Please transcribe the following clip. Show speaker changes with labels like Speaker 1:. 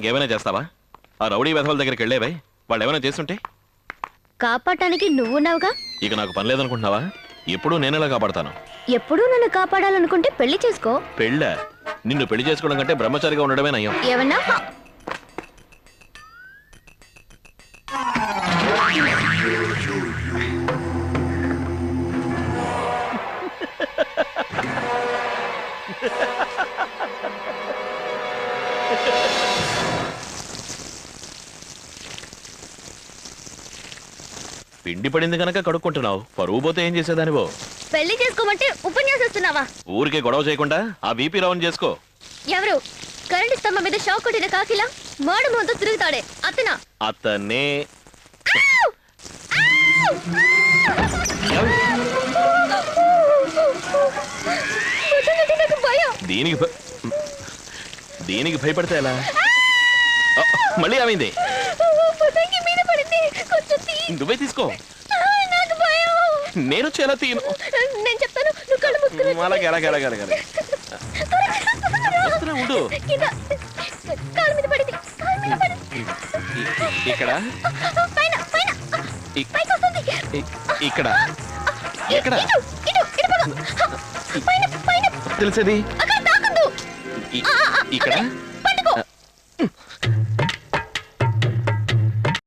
Speaker 1: ఏమైనా చేస్తావా? ఆ రౌడీ వెధవల దగ్గరికి వెళ్ళేవే, వాళ్ళు ఏమైనా చేస్తుంటే
Speaker 2: కాపాడటానికి నువ్వున్నావుగా.
Speaker 1: ఇక నాకు పని లేదనుకుంటున్నావా? ఎప్పుడూ నేనేలా కాపాడతాను.
Speaker 2: ఎప్పుడూ నన్ను కాపాడాలనుకుంటే పెళ్లి చేసుకో.
Speaker 1: పెళ్ళా? నిన్ను పెళ్లి చేసుకోవడం కంటే బ్రహ్మచారిగా ఉండడమే నయం.
Speaker 2: ఏమన్నా?
Speaker 1: పిండి పడింది కనుక కడుక్కుంటున్నావు, పరువు పోతే ఏం చేసేదానివో.
Speaker 2: పెళ్లి చేసుకోమంటే ఉపన్యాసిస్తున్నావా?
Speaker 1: ఊరికే గొడవ చేయకుండా ఆ వీపీ రౌండ్ చేసుకో.
Speaker 2: ఎవరు? కరెంటు స్తంభం మీద షాక్ కొట్టిన కాకిలా మాడు ముందు తిరుగుతాడే అతనా?
Speaker 1: అతనే. దీనికి దీనికి భయపడితే ఎలా? మళ్ళీ ఏమైంది? నువ్వే తీసుకో. నేను చాలా తీను.
Speaker 2: నేను చెప్తాను, నువ్వు కళ్ళు మూసుకుని.
Speaker 1: అలాగే అలాగే అలాగే అలాగే ఉండు.
Speaker 2: కాలు మీద పడింది.
Speaker 1: ఇక్కడ
Speaker 2: పైన పైన పైకి వస్తుంది.
Speaker 1: ఇక్కడ ఇక్కడ
Speaker 2: ఇటు పద. పైన పైన
Speaker 1: తెలిసేది
Speaker 2: అక్కడ తాకుందు.
Speaker 1: ఇక్కడ